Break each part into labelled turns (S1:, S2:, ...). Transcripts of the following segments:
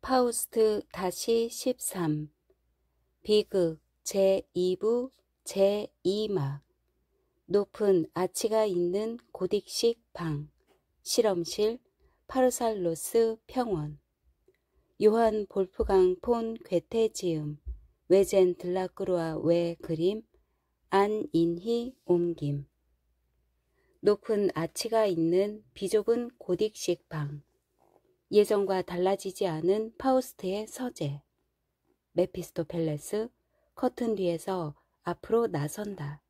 S1: 파우스트 다시 13 비극 제2부 제2막 높은 아치가 있는 고딕식 방 실험실 파르살로스 평원 요한 볼프강 폰 괴테 지음 외젠 들라크루아 외 그림 안인희 옮김 높은 아치가 있는 비좁은 고딕식 방 예전과 달라지지 않은 파우스트의 서재 메피스토펠레스 커튼 뒤에서 앞으로 나선다.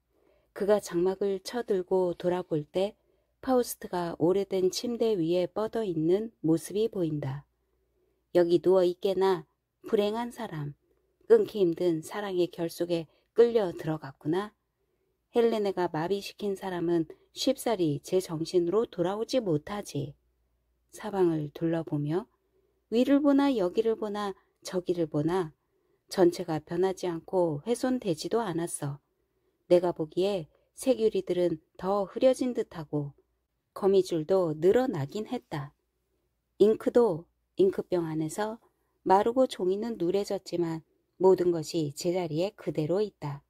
S1: 그가 장막을 쳐들고 돌아볼 때 파우스트가 오래된 침대 위에 뻗어 있는 모습이 보인다. 여기 누워있게나 불행한 사람, 끊기 힘든 사랑의 결속에 끌려 들어갔구나. 헬레네가 마비시킨 사람은 쉽사리 제 정신으로 돌아오지 못하지. 사방을 둘러보며 위를 보나 여기를 보나 저기를 보나 전체가 변하지 않고 훼손되지도 않았어. 내가 보기에 색유리들은 더 흐려진 듯하고 거미줄도 늘어나긴 했다. 잉크도 잉크병 안에서 마르고 종이는 누래졌지만 모든 것이 제자리에 그대로 있다.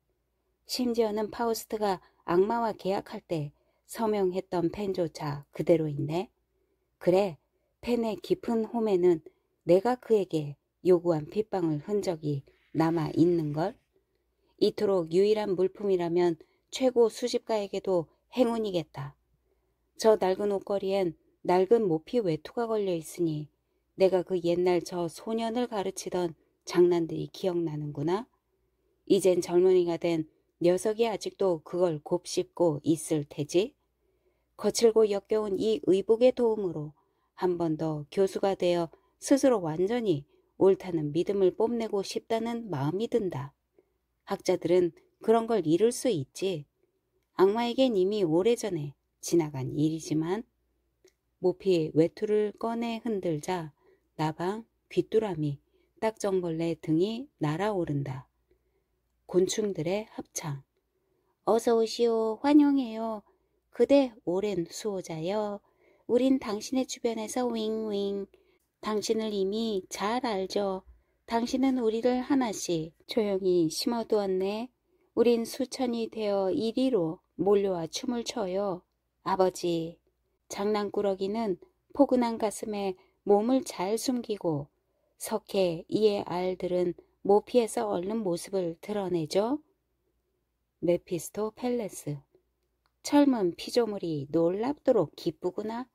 S1: 심지어는 파우스트가 악마와 계약할 때 서명했던 펜조차 그대로 있네. 그래, 펜의 깊은 홈에는 내가 그에게 요구한 핏방울 흔적이 남아있는걸? 이토록 유일한 물품이라면 최고 수집가에게도 행운이겠다. 저 낡은 옷걸이엔 낡은 모피 외투가 걸려 있으니 내가 그 옛날 저 소년을 가르치던 장난들이 기억나는구나. 이젠 젊은이가 된 녀석이 아직도 그걸 곱씹고 있을 테지. 거칠고 역겨운 이 의복의 도움으로 한 번 더 교수가 되어 스스로 완전히 옳다는 믿음을 뽐내고 싶다는 마음이 든다. 학자들은 그런 걸 이룰 수 있지. 악마에겐 이미 오래전에 지나간 일이지만 모피 외투를 꺼내 흔들자 나방, 귀뚜라미, 딱정벌레 등이 날아오른다. 곤충들의 합창. 어서 오시오, 환영해요. 그대 오랜 수호자여. 우린 당신의 주변에서 윙윙. 당신을 이미 잘 알죠. 당신은 우리를 하나씩 조용히 심어두었네. 우린 수천이 되어 이리로 몰려와 춤을 춰요. 아버지. 장난꾸러기는 포근한 가슴에 몸을 잘 숨기고 석회 이의 알들은 모피에서 얼른 모습을 드러내죠. 메피스토펠레스. 젊은 피조물이 놀랍도록 기쁘구나.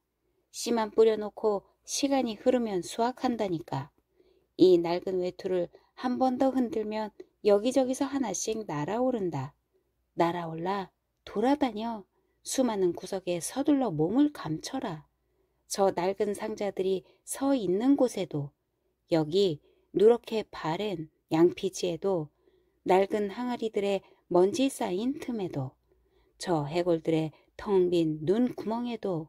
S1: 씨만 뿌려놓고 시간이 흐르면 수확한다니까. 이 낡은 외투를 한 번 더 흔들면 여기저기서 하나씩 날아오른다. 날아올라 돌아다녀. 수많은 구석에 서둘러 몸을 감춰라. 저 낡은 상자들이 서 있는 곳에도, 여기 누렇게 바랜 양피지에도, 낡은 항아리들의 먼지 쌓인 틈에도, 저 해골들의 텅 빈 눈 구멍에도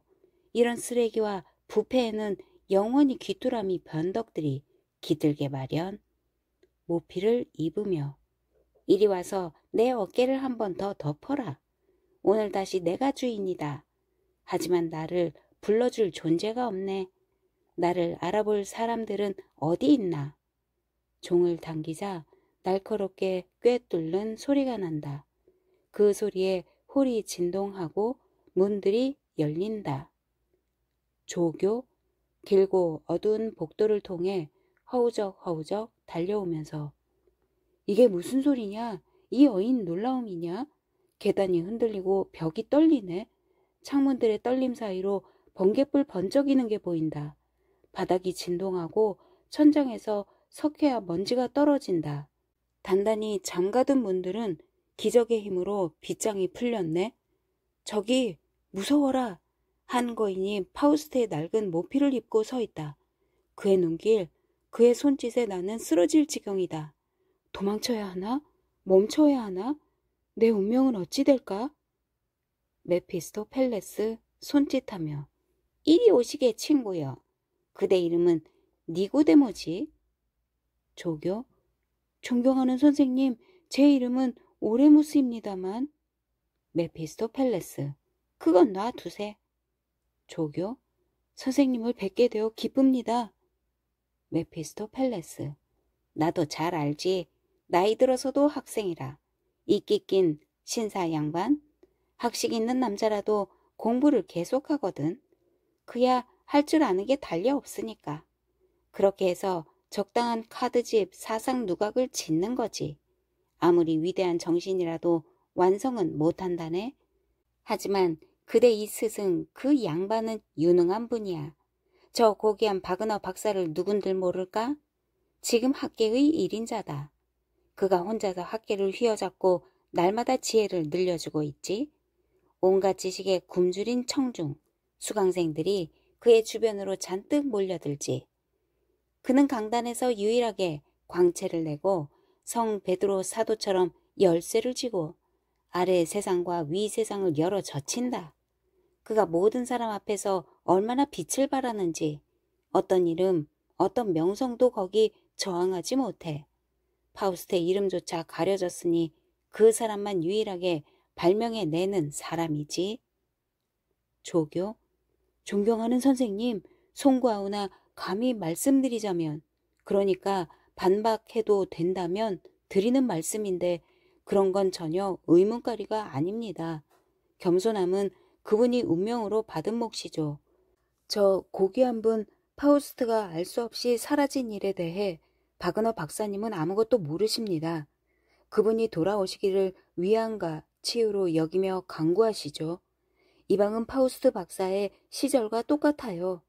S1: 이런 쓰레기와 부패에는 영원히 귀뚜라미 변덕들이 깃들게 마련. 모피를 입으며 이리 와서 내 어깨를 한 번 더 덮어라. 오늘 다시 내가 주인이다. 하지만 나를 불러줄 존재가 없네. 나를 알아볼 사람들은 어디 있나. 종을 당기자 날카롭게 꿰뚫는 소리가 난다. 그 소리에 홀이 진동하고 문들이 열린다. 조교, 길고 어두운 복도를 통해 허우적허우적 달려오면서 이게 무슨 소리냐? 이 어인 놀라움이냐? 계단이 흔들리고 벽이 떨리네. 창문들의 떨림 사이로 번개불 번쩍이는 게 보인다. 바닥이 진동하고 천장에서 석회와 먼지가 떨어진다. 단단히 잠가둔 문들은 기적의 힘으로 빗장이 풀렸네. 저기 무서워라. 한 거인이 파우스트의 낡은 모피를 입고 서 있다. 그의 눈길, 그의 손짓에 나는 쓰러질 지경이다. 도망쳐야 하나? 멈춰야 하나? 내 운명은 어찌 될까? 메피스토펠레스 손짓하며 이리 오시게 친구여. 그대 이름은 니고데모지? 조교, 존경하는 선생님, 제 이름은 오레무스입니다만. 메피스토펠레스, 그건 놔두세. 조교, 선생님을 뵙게 되어 기쁩니다. 메피스토펠레스. 나도 잘 알지. 나이 들어서도 학생이라. 이끼 낀 신사 양반. 학식 있는 남자라도 공부를 계속하거든. 그야 할 줄 아는 게 달려 없으니까. 그렇게 해서 적당한 카드집 사상 누각을 짓는 거지. 아무리 위대한 정신이라도 완성은 못한다네. 하지만 그대 이 스승 그 양반은 유능한 분이야. 저 고귀한 바그너 박사를 누군들 모를까? 지금 학계의 일인자다. 그가 혼자서 학계를 휘어잡고 날마다 지혜를 늘려주고 있지. 온갖 지식에 굶주린 청중, 수강생들이 그의 주변으로 잔뜩 몰려들지. 그는 강단에서 유일하게 광채를 내고 성 베드로 사도처럼 열쇠를 쥐고 아래 세상과 위 세상을 열어 젖힌다. 그가 모든 사람 앞에서 얼마나 빛을 발하는지 어떤 이름, 어떤 명성도 거기 저항하지 못해. 파우스트의 이름조차 가려졌으니 그 사람만 유일하게 발명해내는 사람이지. 조교, 존경하는 선생님, 송구하오나 감히 말씀드리자면, 그러니까 반박해도 된다면 드리는 말씀인데 그런 건 전혀 의문거리가 아닙니다. 겸손함은 그분이 운명으로 받은 몫이죠. 저 고귀한 분 파우스트가 알 수 없이 사라진 일에 대해 바그너 박사님은 아무것도 모르십니다. 그분이 돌아오시기를 위안과 치유로 여기며 간구하시죠. 이방은 파우스트 박사의 시절과 똑같아요.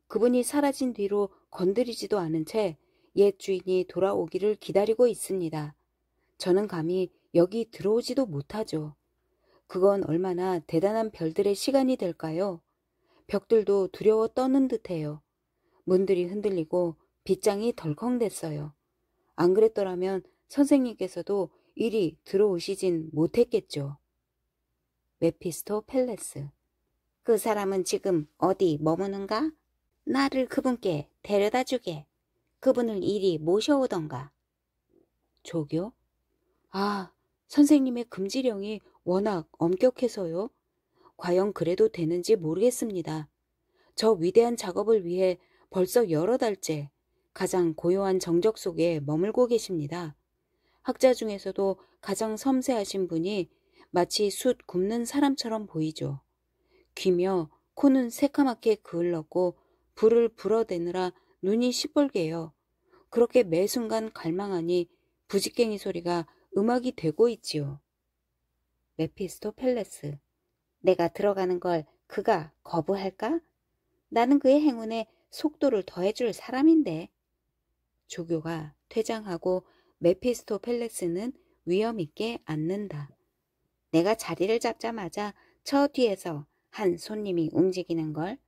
S1: 그분이 사라진 뒤로 건드리지도 않은 채 옛 주인이 돌아오기를 기다리고 있습니다. 저는 감히 여기 들어오지도 못하죠. 그건 얼마나 대단한 별들의 시간이 될까요? 벽들도 두려워 떠는 듯해요. 문들이 흔들리고 빗장이 덜컹댔어요. 안 그랬더라면 선생님께서도 이리 들어오시진 못했겠죠. 메피스토펠레스. 그 사람은 지금 어디 머무는가? 나를 그분께 데려다 주게. 그분을 이리 모셔오던가. 조교? 아, 선생님의 금지령이 워낙 엄격해서요. 과연 그래도 되는지 모르겠습니다. 저 위대한 작업을 위해 벌써 여러 달째 가장 고요한 정적 속에 머물고 계십니다. 학자 중에서도 가장 섬세하신 분이 마치 숯 굽는 사람처럼 보이죠. 귀며 코는 새까맣게 그을렀고 불을 불어대느라 눈이 시뻘개요. 그렇게 매 순간 갈망하니 부지깽이 소리가 음악이 되고 있지요. 메피스토펠레스. 내가 들어가는 걸 그가 거부할까? 나는 그의 행운에 속도를 더해줄 사람인데. 조교가 퇴장하고 메피스토펠레스는 위엄있게 앉는다. 내가 자리를 잡자마자 저 뒤에서 한 손님이 움직이는 걸.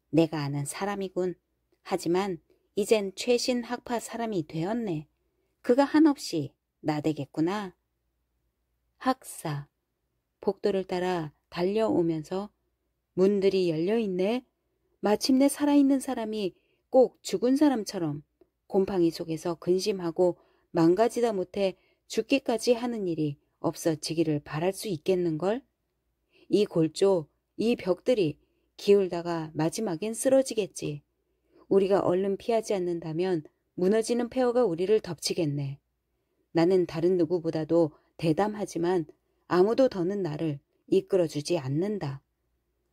S1: 내가 아는 사람이군. 하지만 이젠 최신 학파 사람이 되었네. 그가 한없이 나대겠구나. 학사. 복도를 따라 달려오면서 문들이 열려있네. 마침내 살아있는 사람이 꼭 죽은 사람처럼 곰팡이 속에서 근심하고 망가지다 못해 죽기까지 하는 일이 없어지기를 바랄 수 있겠는걸? 이 골조, 이 벽들이 기울다가 마지막엔 쓰러지겠지. 우리가 얼른 피하지 않는다면 무너지는 폐허가 우리를 덮치겠네. 나는 다른 누구보다도 대담하지만 아무도 더는 나를 이끌어주지 않는다.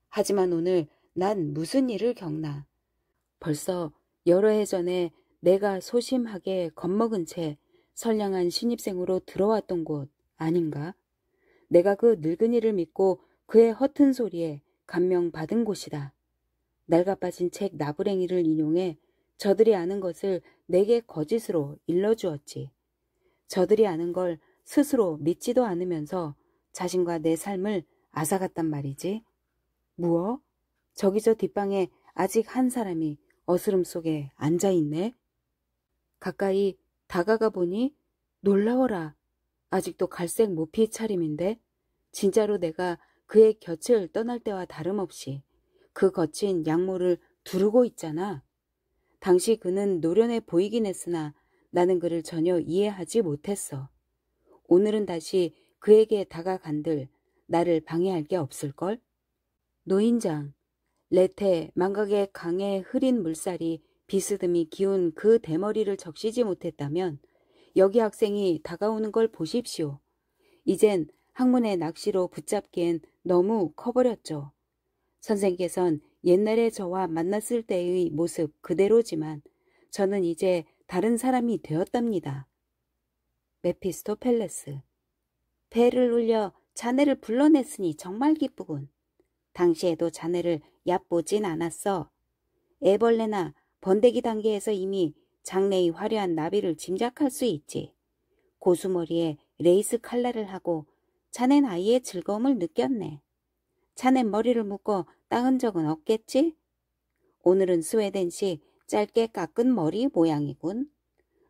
S1: 하지만 오늘 난 무슨 일을 겪나. 벌써 여러 해 전에 내가 소심하게 겁먹은 채 선량한 신입생으로 들어왔던 곳 아닌가? 내가 그 늙은이를 믿고 그의 허튼 소리에 감명받은 곳이다. 낡아빠진 책 나부랭이를 인용해 저들이 아는 것을 내게 거짓으로 일러주었지. 저들이 아는 걸 스스로 믿지도 않으면서 자신과 내 삶을 앗아갔단 말이지. 무엇? 저기 저 뒷방에 아직 한 사람이 어스름 속에 앉아있네. 가까이 다가가 보니 놀라워라. 아직도 갈색 모피 차림인데 진짜로 내가 그의 곁을 떠날 때와 다름없이 그 거친 양모를 두르고 있잖아. 당시 그는 노련해 보이긴 했으나 나는 그를 전혀 이해하지 못했어. 오늘은 다시 그에게 다가간들 나를 방해할 게 없을걸? 노인장, 레테 망각의 강의 흐린 물살이 비스듬히 기운 그 대머리를 적시지 못했다면 여기 학생이 다가오는 걸 보십시오. 이젠 학문의 낚시로 붙잡기엔 너무 커버렸죠. 선생께선 옛날에 저와 만났을 때의 모습 그대로지만 저는 이제 다른 사람이 되었답니다. 메피스토펠레스. 배를 울려 자네를 불러냈으니 정말 기쁘군. 당시에도 자네를 얕보진 않았어. 애벌레나 번데기 단계에서 이미 장래의 화려한 나비를 짐작할 수 있지. 고수머리에 레이스 칼라를 하고 자넨 아이의 즐거움을 느꼈네. 자넨 머리를 묶어 닦은 적은 없겠지? 오늘은 스웨덴식 짧게 깎은 머리 모양이군.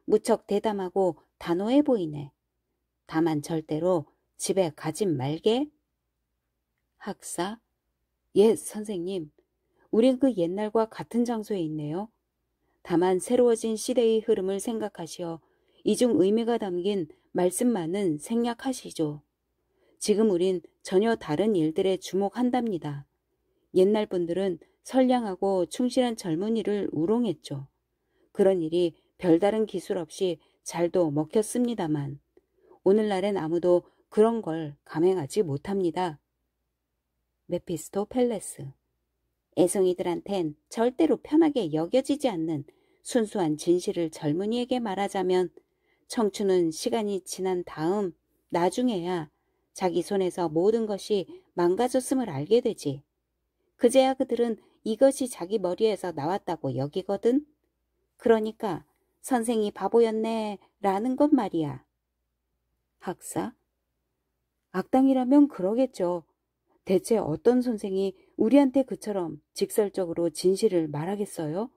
S1: 무척 대담하고 단호해 보이네. 다만 절대로 집에 가진 말게. 학사. 예, 선생님. 우린 그 옛날과 같은 장소에 있네요. 다만 새로워진 시대의 흐름을 생각하시어 이중 의미가 담긴 말씀만은 생략하시죠. 지금 우린 전혀 다른 일들에 주목한답니다. 옛날 분들은 선량하고 충실한 젊은이를 우롱했죠. 그런 일이 별다른 기술 없이 잘도 먹혔습니다만 오늘날엔 아무도 그런 걸 감행하지 못합니다. 메피스토펠레스. 애송이들한텐 절대로 편하게 여겨지지 않는 순수한 진실을 젊은이에게 말하자면 청춘은 시간이 지난 다음 나중에야 자기 손에서 모든 것이 망가졌음을 알게 되지. 그제야 그들은 이것이 자기 머리에서 나왔다고 여기거든. 그러니까 선생이 바보였네 라는 것 말이야. 학사. 악당이라면 그러겠죠. 대체 어떤 선생이 우리한테 그처럼 직설적으로 진실을 말하겠어요?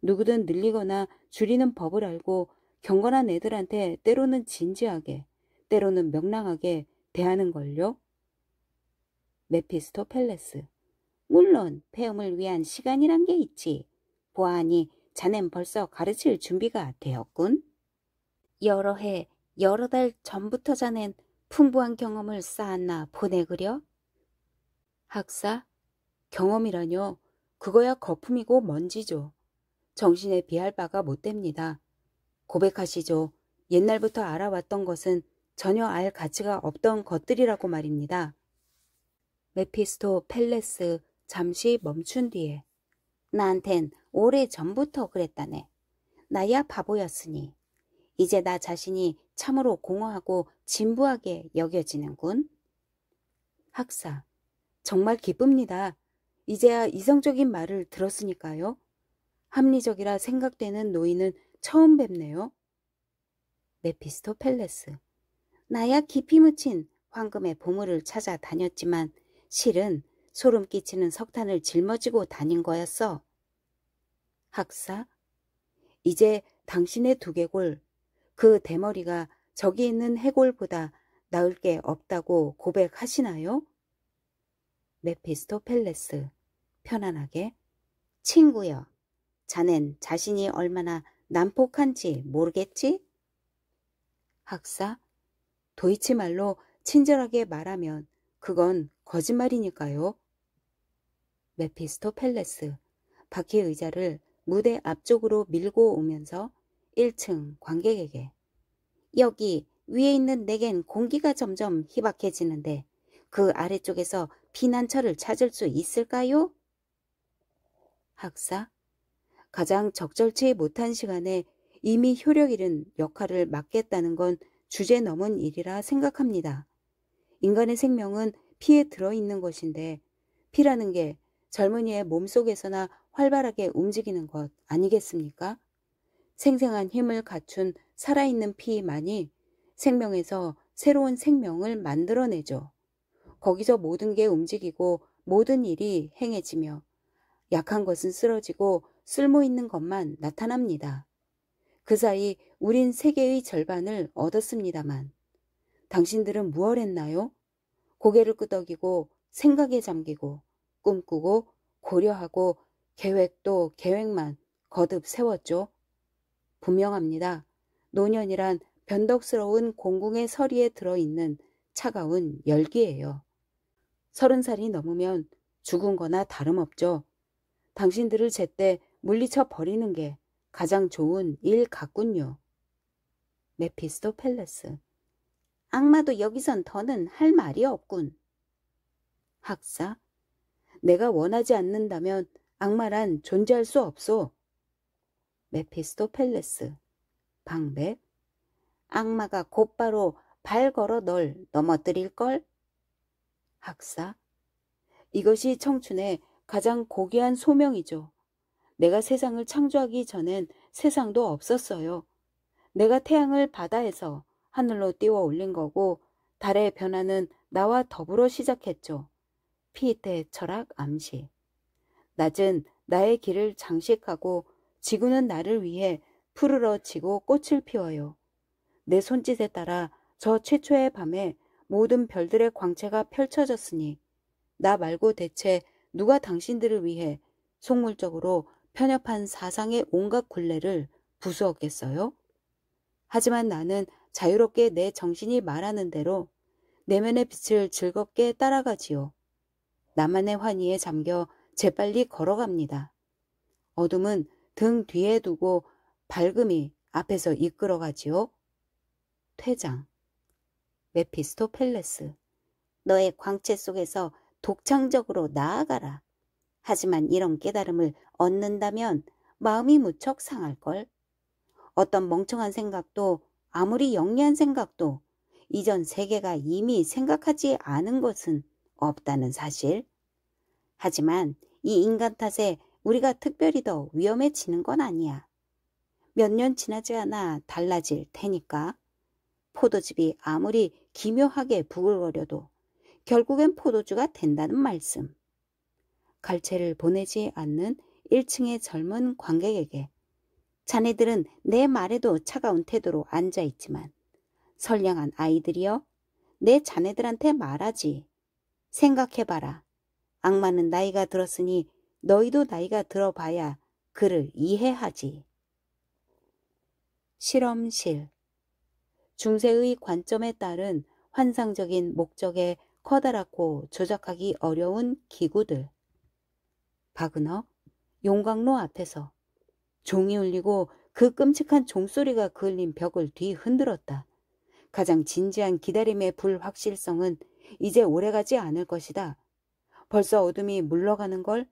S1: 누구든 늘리거나 줄이는 법을 알고 경건한 애들한테 때로는 진지하게, 때로는 명랑하게 대하는걸요? 메피스토펠레스. 물론 배움을 위한 시간이란 게 있지. 보아하니 자넨 벌써 가르칠 준비가 되었군. 여러 해, 여러 달 전부터 자넨 풍부한 경험을 쌓았나 보내 그려? 학사. 경험이라뇨. 그거야 거품이고 먼지죠. 정신에 비할 바가 못 됩니다. 고백하시죠. 옛날부터 알아왔던 것은 전혀 알 가치가 없던 것들이라고 말입니다. 메피스토펠레스 잠시 멈춘 뒤에 나한텐 오래전부터 그랬다네. 나야 바보였으니 이제 나 자신이 참으로 공허하고 진부하게 여겨지는군. 학사. 정말 기쁩니다. 이제야 이성적인 말을 들었으니까요. 합리적이라 생각되는 노인은 처음 뵙네요. 메피스토펠레스. 나야 깊이 묻힌 황금의 보물을 찾아 다녔지만 실은 소름 끼치는 석탄을 짊어지고 다닌 거였어. 학사. 이제 당신의 두개골, 그 대머리가 저기 있는 해골보다 나을 게 없다고 고백하시나요? 메피스토펠레스. 편안하게. 친구여, 자넨 자신이 얼마나 난폭한지 모르겠지? 학사. 도이치말로 친절하게 말하면 그건 거짓말이니까요. 메피스토펠레스. 바퀴 의자를 무대 앞쪽으로 밀고 오면서 1층 관객에게 여기 위에 있는 내겐 공기가 점점 희박해지는데 그 아래쪽에서 피난처를 찾을 수 있을까요? 학사. 가장 적절치 못한 시간에 이미 효력 잃은 역할을 맡겠다는 건 주제 넘은 일이라 생각합니다. 인간의 생명은 피에 들어있는 것인데 피라는 게 젊은이의 몸속에서나 활발하게 움직이는 것 아니겠습니까? 생생한 힘을 갖춘 살아있는 피만이 생명에서 새로운 생명을 만들어내죠. 거기서 모든 게 움직이고 모든 일이 행해지며 약한 것은 쓰러지고 쓸모있는 것만 나타납니다. 그 사이 우린 세계의 절반을 얻었습니다만 당신들은 무얼 했나요? 고개를 끄덕이고 생각에 잠기고 꿈꾸고 고려하고 계획도 계획만 거듭 세웠죠. 분명합니다. 노년이란 변덕스러운 공궁의 서리에 들어있는 차가운 열기예요. 30살이 넘으면 죽은 거나 다름없죠. 당신들을 제때 물리쳐 버리는 게 가장 좋은 일 같군요. 메피스토펠레스. 악마도 여기선 더는 할 말이 없군. 학사. 내가 원하지 않는다면 악마란 존재할 수 없소. 메피스토펠레스. 방백. 악마가 곧바로 발 걸어 널 넘어뜨릴걸? 학사. 이것이 청춘의 가장 고귀한 소명이죠. 내가 세상을 창조하기 전엔 세상도 없었어요. 내가 태양을 바다에서 하늘로 띄워 올린 거고 달의 변화는 나와 더불어 시작했죠. 피에테 철학 암시. 낮은 나의 길을 장식하고 지구는 나를 위해 푸르러 지고 꽃을 피워요. 내 손짓에 따라 저 최초의 밤에 모든 별들의 광채가 펼쳐졌으니 나 말고 대체 누가 당신들을 위해 속물적으로 편협한 사상의 온갖 굴레를 부수었겠어요? 하지만 나는 자유롭게 내 정신이 말하는 대로 내면의 빛을 즐겁게 따라가지요. 나만의 환희에 잠겨 재빨리 걸어갑니다. 어둠은 등 뒤에 두고 밝음이 앞에서 이끌어가지요. 퇴장. 메피스토펠레스. 너의 광채 속에서 독창적으로 나아가라. 하지만 이런 깨달음을 얻는다면 마음이 무척 상할걸. 어떤 멍청한 생각도 아무리 영리한 생각도 이전 세계가 이미 생각하지 않은 것은 없다는 사실. 하지만 이 인간 탓에 우리가 특별히 더 위험해지는 건 아니야. 몇 년 지나지 않아 달라질 테니까. 포도즙이 아무리 기묘하게 부글거려도 결국엔 포도주가 된다는 말씀. 갈채를 보내지 않는 1층의 젊은 관객에게 자네들은 내 말에도 차가운 태도로 앉아있지만 선량한 아이들이여, 내 자네들한테 말하지. 생각해봐라. 악마는 나이가 들었으니 너희도 나이가 들어봐야 그를 이해하지. 실험실. 중세의 관점에 따른 환상적인 목적에 커다랗고 조작하기 어려운 기구들. 바그너, 용광로 앞에서 종이 울리고 그 끔찍한 종소리가 그을린 벽을 뒤흔들었다. 가장 진지한 기다림의 불확실성은 이제 오래가지 않을 것이다. 벌써 어둠이 물러가는 걸?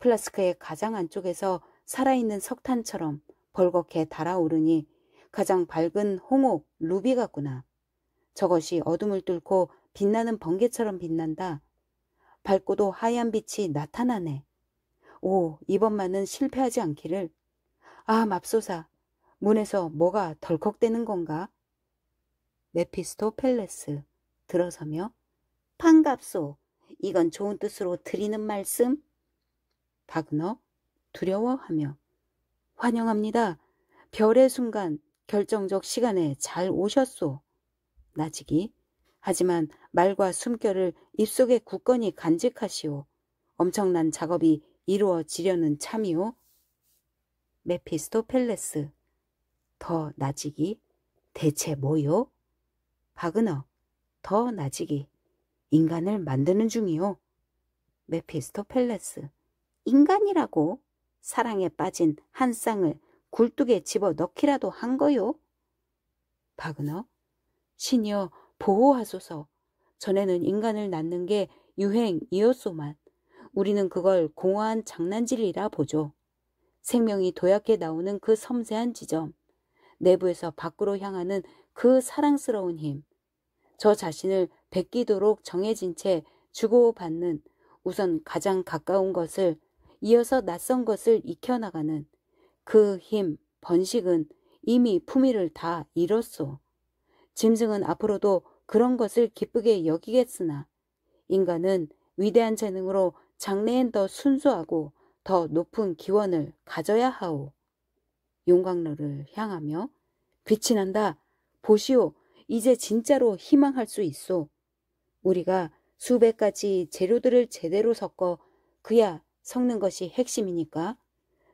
S1: 플라스크의 가장 안쪽에서 살아있는 석탄처럼 벌겋게 달아오르니 가장 밝은 홍옥, 루비 같구나. 저것이 어둠을 뚫고 빛나는 번개처럼 빛난다. 밝고도 하얀 빛이 나타나네. 오, 이번만은 실패하지 않기를. 아, 맙소사. 문에서 뭐가 덜컥대는 건가? 메피스토펠레스 들어서며 반갑소. 이건 좋은 뜻으로 드리는 말씀? 바그너 두려워하며 환영합니다. 별의 순간 결정적 시간에 잘 오셨소. 나지기. 하지만 말과 숨결을 입속에 굳건히 간직하시오. 엄청난 작업이 이루어지려는 참이오. 메피스토펠레스 더 나지기. 대체 뭐요? 바그너 더 나지기. 인간을 만드는 중이요. 메피스토펠레스 인간이라고? 사랑에 빠진 한 쌍을 굴뚝에 집어넣기라도 한 거요? 바그너 신이여 보호하소서. 전에는 인간을 낳는 게 유행이었소만 우리는 그걸 공허한 장난질이라 보죠. 생명이 도약해 나오는 그 섬세한 지점, 내부에서 밖으로 향하는 그 사랑스러운 힘, 저 자신을 베끼도록 정해진 채 주고받는 우선 가장 가까운 것을 이어서 낯선 것을 익혀나가는 그 힘, 번식은 이미 품위를 다 잃었소. 짐승은 앞으로도 그런 것을 기쁘게 여기겠으나 인간은 위대한 재능으로 장래엔 더 순수하고 더 높은 기원을 가져야 하오. 용광로를 향하며 빛이 난다. 보시오. 이제 진짜로 희망할 수 있소. 우리가 수백 가지 재료들을 제대로 섞어 그야 섞는 것이 핵심이니까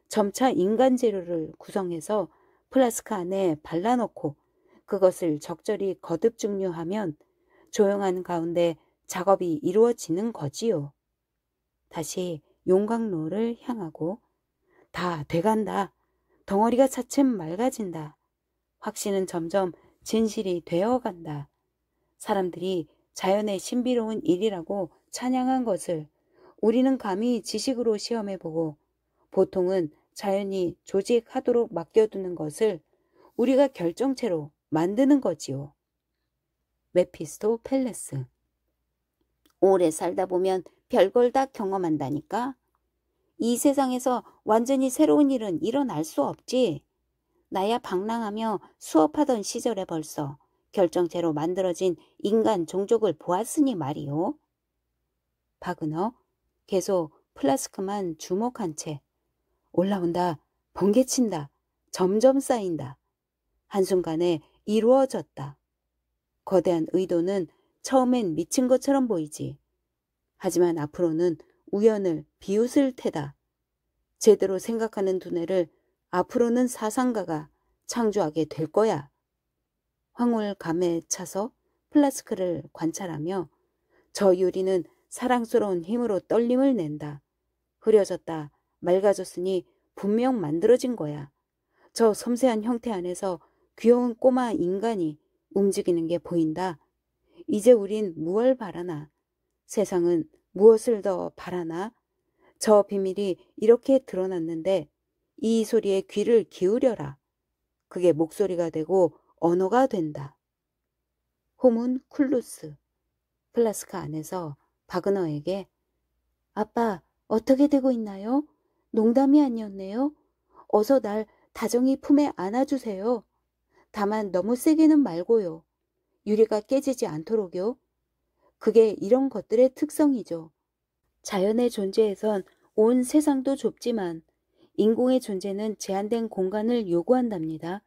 S1: 점차 인간 재료를 구성해서 플라스크 안에 발라놓고 그것을 적절히 거듭 증류하면 조용한 가운데 작업이 이루어지는 거지요. 다시 용광로를 향하고 다 돼간다. 덩어리가 차츰 맑아진다. 확신은 점점 진실이 되어간다. 사람들이 자연의 신비로운 일이라고 찬양한 것을 우리는 감히 지식으로 시험해보고 보통은 자연이 조직하도록 맡겨두는 것을 우리가 결정체로 만드는 거지요. 메피스토펠레스. 오래 살다 보면 별걸 다 경험한다니까. 이 세상에서 완전히 새로운 일은 일어날 수 없지. 나야 방랑하며 수업하던 시절에 벌써 결정체로 만들어진 인간 종족을 보았으니 말이오. 바그너 계속 플라스크만 주목한 채 올라온다, 번개친다, 점점 쌓인다. 한순간에 이루어졌다. 거대한 의도는 처음엔 미친 것처럼 보이지. 하지만 앞으로는 우연을 비웃을 테다. 제대로 생각하는 두뇌를 앞으로는 사상가가 창조하게 될 거야. 황홀감에 차서 플라스크를 관찰하며 저 유리는 사랑스러운 힘으로 떨림을 낸다. 흐려졌다. 맑아졌으니 분명 만들어진 거야. 저 섬세한 형태 안에서 귀여운 꼬마 인간이 움직이는 게 보인다. 이제 우린 무얼 바라나? 세상은 무엇을 더 바라나? 저 비밀이 이렇게 드러났는데 이 소리에 귀를 기울여라. 그게 목소리가 되고 언어가 된다. 호문쿨루스. 플라스크 안에서 바그너에게 아빠 어떻게 되고 있나요? 농담이 아니었네요. 어서 날 다정히 품에 안아주세요. 다만 너무 세게는 말고요. 유리가 깨지지 않도록요. 그게 이런 것들의 특성이죠. 자연의 존재에선 온 세상도 좁지만 인공의 존재는 제한된 공간을 요구한답니다.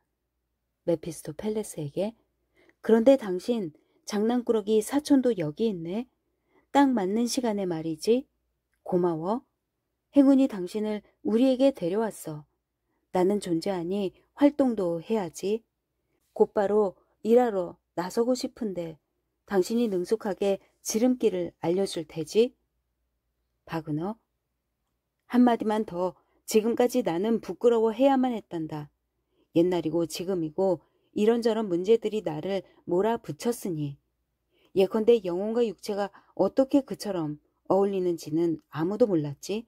S1: 메피스토펠레스에게. 그런데 당신 장난꾸러기 사촌도 여기 있네. 딱 맞는 시간에 말이지. 고마워. 행운이 당신을 우리에게 데려왔어. 나는 존재하니 활동도 해야지. 곧바로 일하러 나서고 싶은데 당신이 능숙하게 지름길을 알려줄 테지. 바그너. 한마디만 더. 지금까지 나는 부끄러워해야만 했단다. 옛날이고 지금이고 이런저런 문제들이 나를 몰아붙였으니 예컨대 영혼과 육체가 어떻게 그처럼 어울리는지는 아무도 몰랐지.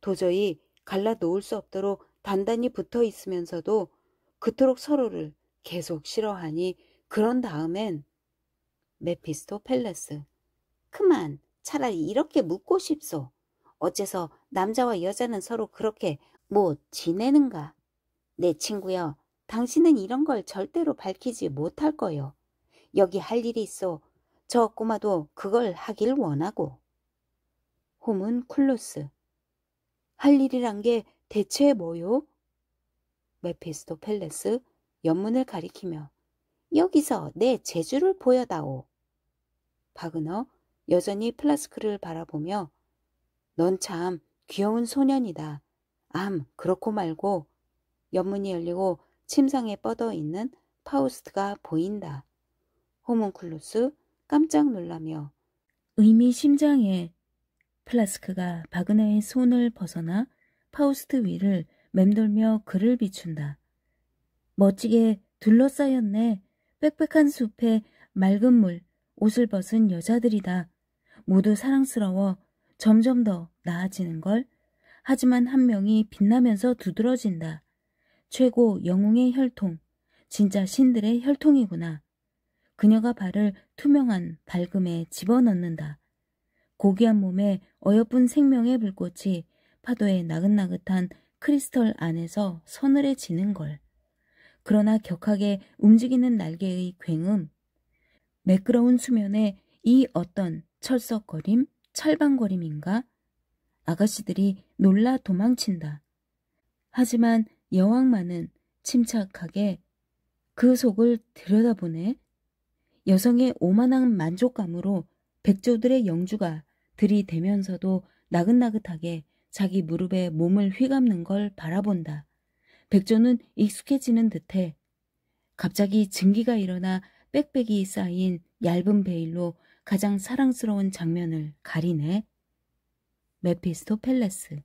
S1: 도저히 갈라 놓을 수 없도록 단단히 붙어 있으면서도 그토록 서로를 계속 싫어하니 그런 다음엔 메피스토펠레스. 그만 차라리 이렇게 묻고 싶소. 어째서 남자와 여자는 서로 그렇게 못 지내는가? 내 친구여, 당신은 이런 걸 절대로 밝히지 못할 거요. 여기 할 일이 있어. 저 꼬마도 그걸 하길 원하고. 호문쿨루스. 할 일이란 게 대체 뭐요? 메피스토펠레스 옆문을 가리키며 여기서 내 재주를 보여다오. 바그너 여전히 플라스크를 바라보며 넌 참 귀여운 소년이다. 그렇고 말고. 옆문이 열리고 침상에 뻗어 있는 파우스트가 보인다. 호문쿨루스 깜짝 놀라며 의미심장해. 플라스크가 바그너의 손을 벗어나 파우스트 위를 맴돌며 그를 비춘다. 멋지게 둘러싸였네. 빽빽한 숲에 맑은 물, 옷을 벗은 여자들이다. 모두 사랑스러워. 점점 더 나아지는걸. 하지만 한 명이 빛나면서 두드러진다. 최고 영웅의 혈통. 진짜 신들의 혈통이구나. 그녀가 발을 투명한 밝음에 집어넣는다. 고귀한 몸에 어여쁜 생명의 불꽃이 파도의 나긋나긋한 크리스털 안에서 서늘해지는 걸. 그러나 격하게 움직이는 날개의 굉음. 매끄러운 수면에 이 어떤 철썩거림, 철방거림인가? 아가씨들이 놀라 도망친다. 하지만 여왕만은 침착하게 그 속을 들여다보네. 여성의 오만한 만족감으로 백조들의 영주가 들이대면서도 나긋나긋하게 자기 무릎에 몸을 휘감는 걸 바라본다. 백조는 익숙해지는 듯해 갑자기 증기가 일어나 빽빽이 쌓인 얇은 베일로 가장 사랑스러운 장면을 가리네. 메피스토펠레스.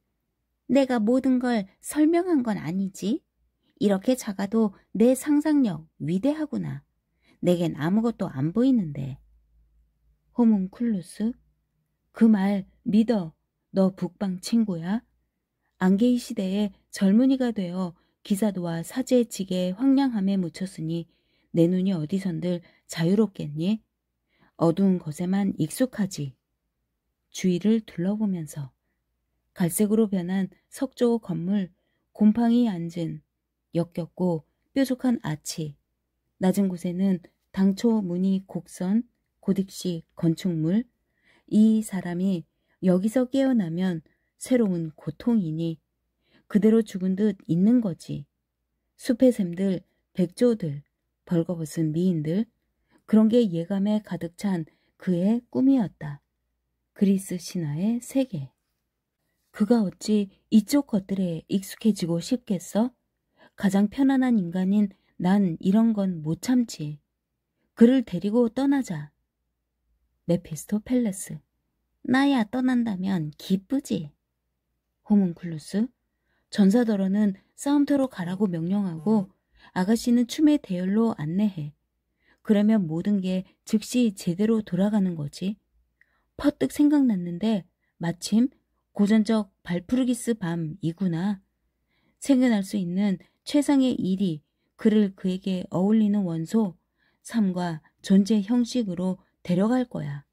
S1: 내가 모든 걸 설명한 건 아니지. 이렇게 작아도 내 상상력 위대하구나. 내겐 아무것도 안 보이는데. 호문쿨루스, 그 말 믿어. 너 북방 친구야? 안개의 시대에 젊은이가 되어 기사도와 사제직의 황량함에 묻혔으니 내 눈이 어디선들 자유롭겠니? 어두운 것에만 익숙하지. 주위를 둘러보면서 갈색으로 변한 석조 건물, 곰팡이 앉은 역겹고 뾰족한 아치, 낮은 곳에는 당초 무늬 곡선, 고딕식 건축물, 이 사람이 여기서 깨어나면 새로운 고통이니 그대로 죽은 듯 있는 거지. 숲의 샘들, 백조들, 벌거벗은 미인들, 그런 게 예감에 가득 찬 그의 꿈이었다. 그리스 신화의 세계. 그가 어찌 이쪽 것들에 익숙해지고 싶겠어? 가장 편안한 인간인 난 이런 건 못 참지. 그를 데리고 떠나자. 메피스토펠레스. 나야 떠난다면 기쁘지. 호문클루스. 전사더러는 싸움터로 가라고 명령하고 아가씨는 춤의 대열로 안내해. 그러면 모든 게 즉시 제대로 돌아가는 거지. 퍼뜩 생각났는데 마침 고전적 발푸르기스 밤이구나. 생겨날 수 있는 최상의 일이 그를 그에게 어울리는 원소, 삶과 존재 형식으로 데려갈 거야.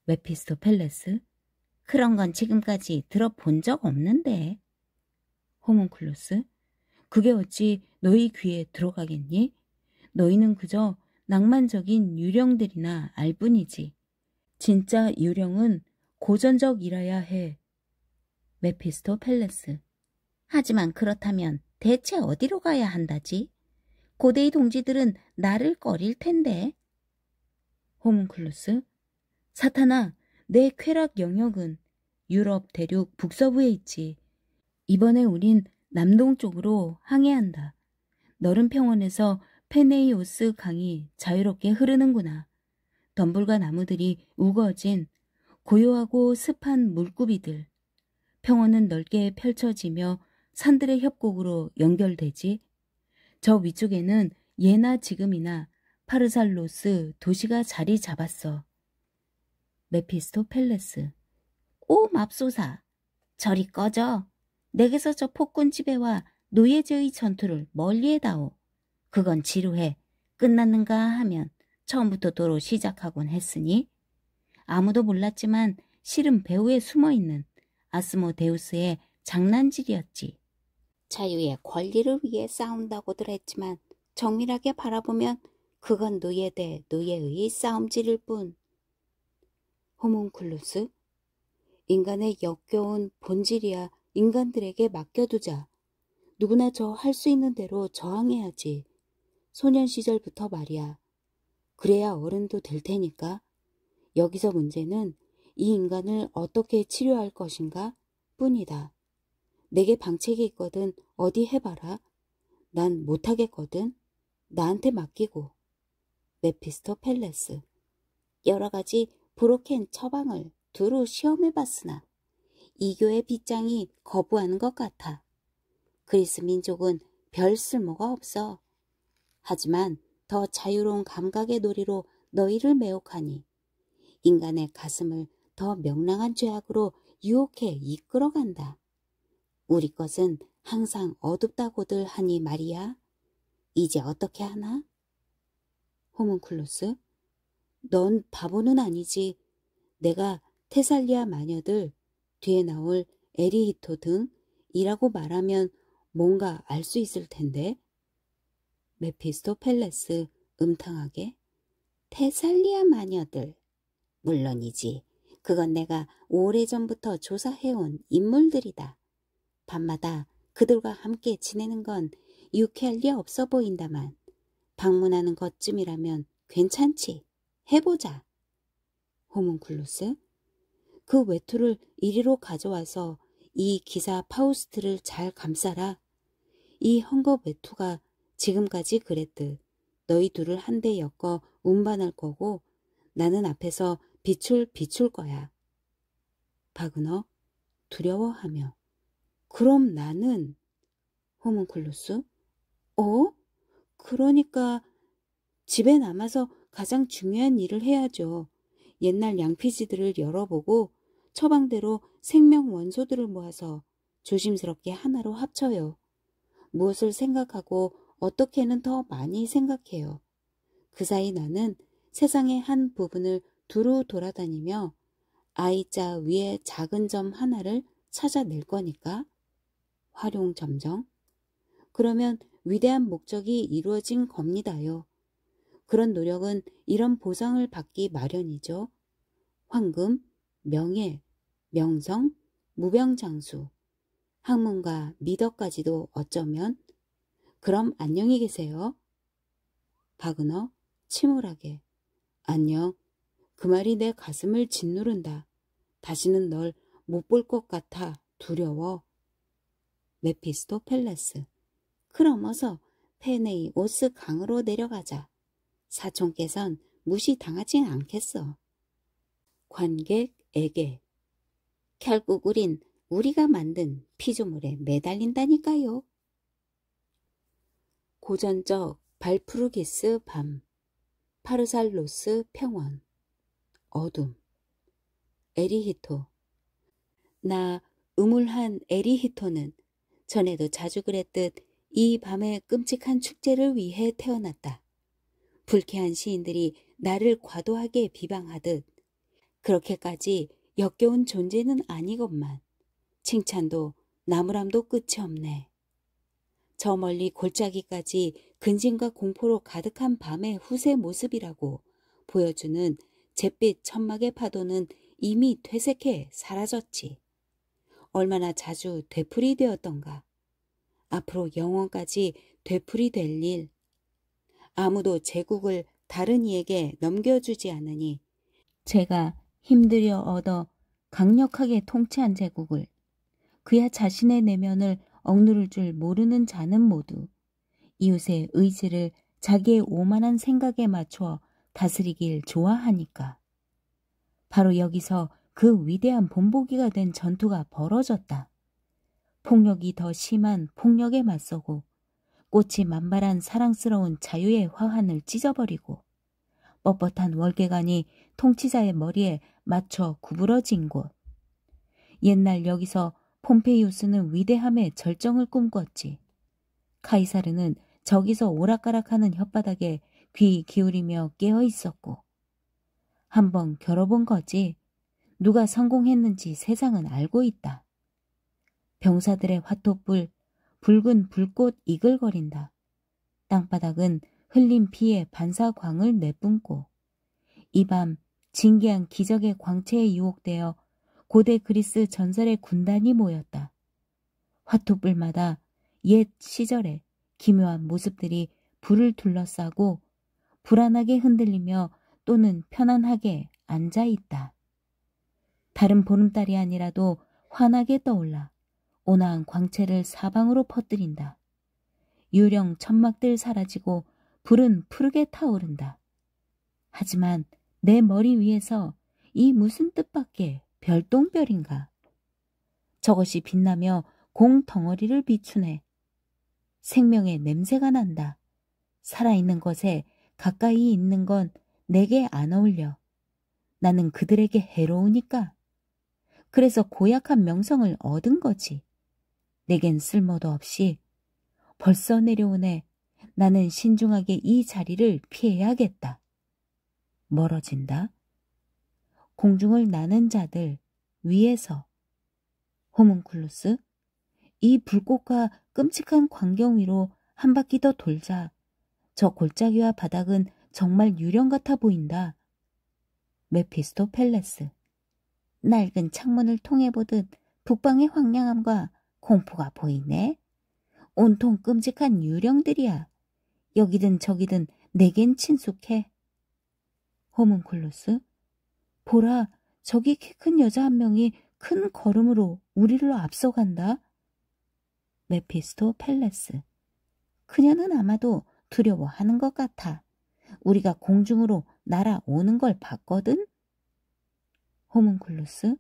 S1: 메피스토펠레스. 그런 건 지금까지 들어본 적 없는데. 호문클루스. 그게 어찌 너희 귀에 들어가겠니? 너희는 그저 낭만적인 유령들이나 알 뿐이지. 진짜 유령은 고전적이라야 해. 메피스토펠레스. 하지만 그렇다면 대체 어디로 가야 한다지? 고대의 동지들은 나를 꺼릴 텐데. 호문클루스. 사탄아, 내 쾌락 영역은 유럽 대륙 북서부에 있지. 이번에 우린 남동쪽으로 항해한다. 너른 평원에서 페네이오스 강이 자유롭게 흐르는구나. 덤불과 나무들이 우거진 고요하고 습한 물구비들. 평원은 넓게 펼쳐지며 산들의 협곡으로 연결되지. 저 위쪽에는 예나 지금이나 파르살로스 도시가 자리 잡았어. 메피스토펠레스. 오 맙소사. 저리 꺼져. 내게서 저 폭군 지배와 노예제의 전투를 멀리해다오. 그건 지루해. 끝났는가 하면 처음부터 도로 시작하곤 했으니. 아무도 몰랐지만 실은 배후에 숨어있는 아스모데우스의 장난질이었지. 자유의 권리를 위해 싸운다고들 했지만 정밀하게 바라보면 그건 노예 대 노예의 싸움질일 뿐. 호문클루스. 인간의 역겨운 본질이야 인간들에게 맡겨두자. 누구나 저 할 수 있는 대로 저항해야지. 소년 시절부터 말이야. 그래야 어른도 될 테니까. 여기서 문제는 이 인간을 어떻게 치료할 것인가 뿐이다. 내게 방책이 있거든 어디 해봐라. 난 못하겠거든. 나한테 맡기고. 메피스토펠레스. 여러 가지 브로켄 처방을 두루 시험해봤으나 이교의 빗장이 거부하는 것 같아. 그리스 민족은 별 쓸모가 없어. 하지만 더 자유로운 감각의 놀이로 너희를 매혹하니 인간의 가슴을 더 명랑한 죄악으로 유혹해 이끌어간다. 우리 것은 항상 어둡다고들 하니 말이야. 이제 어떻게 하나? 호문클루스. 넌 바보는 아니지. 내가 테살리아 마녀들, 뒤에 나올 에리히토 등이라고 말하면 뭔가 알 수 있을 텐데. 메피스토펠레스 음탕하게. 테살리아 마녀들. 물론이지. 그건 내가 오래전부터 조사해온 인물들이다. 밤마다 그들과 함께 지내는 건 유쾌할 리 없어 보인다만 방문하는 것쯤이라면 괜찮지. 해보자. 호문클루스. 그 외투를 이리로 가져와서 이 기사 파우스트를 잘 감싸라. 이 헝겊 외투가 지금까지 그랬듯 너희 둘을 한데 엮어 운반할 거고 나는 앞에서 빛을 비출 거야. 바그너 두려워하며 그럼 나는 호문클루스? 어? 그러니까 집에 남아서 가장 중요한 일을 해야죠. 옛날 양피지들을 열어보고 처방대로 생명 원소들을 모아서 조심스럽게 하나로 합쳐요. 무엇을 생각하고 어떻게는 더 많이 생각해요. 그 사이 나는 세상의 한 부분을 두루 돌아다니며 I자 위에 작은 점 하나를 찾아낼 거니까. 활용점정. 그러면 위대한 목적이 이루어진 겁니다요. 그런 노력은 이런 보상을 받기 마련이죠. 황금, 명예, 명성, 무병장수, 학문과 미덕까지도 어쩌면. 그럼 안녕히 계세요. 바그너 침울하게. 안녕. 그 말이 내 가슴을 짓누른다. 다시는 널 못 볼 것 같아 두려워. 메피스토펠레스. 그럼 어서 페네이오스 강으로 내려가자. 사촌께선 무시당하진 않겠어. 관객에게. 결국 우린 우리가 만든 피조물에 매달린다니까요. 고전적 발프루기스 밤. 파르살로스 평원. 어둠. 에리히토. 나 음울한 에리히토는 전에도 자주 그랬듯 이 밤의 끔찍한 축제를 위해 태어났다. 불쾌한 시인들이 나를 과도하게 비방하듯 그렇게까지 역겨운 존재는 아니건만 칭찬도 나무람도 끝이 없네. 저 멀리 골짜기까지 근심과 공포로 가득한 밤의 후세 모습이라고 보여주는 잿빛 천막의 파도는 이미 퇴색해 사라졌지. 얼마나 자주 되풀이 되었던가. 앞으로 영원까지 되풀이 될 일. 아무도 제국을 다른 이에게 넘겨주지 않으니 제가 힘들여 얻어 강력하게 통치한 제국을 그야 자신의 내면을 억누를 줄 모르는 자는 모두 이웃의 의지를 자기의 오만한 생각에 맞추어 다스리길 좋아하니까. 바로 여기서 그 위대한 본보기가 된 전투가 벌어졌다. 폭력이 더 심한 폭력에 맞서고 꽃이 만발한 사랑스러운 자유의 화환을 찢어버리고 뻣뻣한 월계관이 통치자의 머리에 맞춰 구부러진 곳. 옛날 여기서 폼페이우스는 위대함의 절정을 꿈꿨지. 카이사르는 저기서 오락가락하는 혓바닥에 귀 기울이며 깨어 있었고. 한번 겨뤄본 거지. 누가 성공했는지 세상은 알고 있다. 병사들의 화토불, 붉은 불꽃 이글거린다. 땅바닥은 흘린 피에 반사광을 내뿜고 이 밤 진기한 기적의 광채에 유혹되어 고대 그리스 전설의 군단이 모였다. 화토불마다 옛 시절의 기묘한 모습들이 불을 둘러싸고 불안하게 흔들리며 또는 편안하게 앉아있다. 다른 보름달이 아니라도 환하게 떠올라 온화한 광채를 사방으로 퍼뜨린다. 유령 천막들 사라지고 불은 푸르게 타오른다. 하지만 내 머리 위에서 이 무슨 뜻밖의 별똥별인가. 저것이 빛나며 공덩어리를 비추네. 생명의 냄새가 난다. 살아있는 것에 가까이 있는 건 내게 안 어울려. 나는 그들에게 해로우니까. 그래서 고약한 명성을 얻은 거지. 내겐 쓸모도 없이. 벌써 내려오네. 나는 신중하게 이 자리를 피해야겠다. 멀어진다. 공중을 나는 자들 위에서. 호문클루스, 이 불꽃과 끔찍한 광경 위로 한 바퀴 더 돌자. 저 골짜기와 바닥은 정말 유령 같아 보인다. 메피스토펠레스, 낡은 창문을 통해 보듯 북방의 황량함과 공포가 보이네. 온통 끔찍한 유령들이야. 여기든 저기든 내겐 친숙해. 호문클루스, 보라, 저기 키 큰 여자 한 명이 큰 걸음으로 우리를 앞서간다. 메피스토펠레스, 그녀는 아마도 두려워하는 것 같아. 우리가 공중으로 날아오는 걸 봤거든. 호문클루스,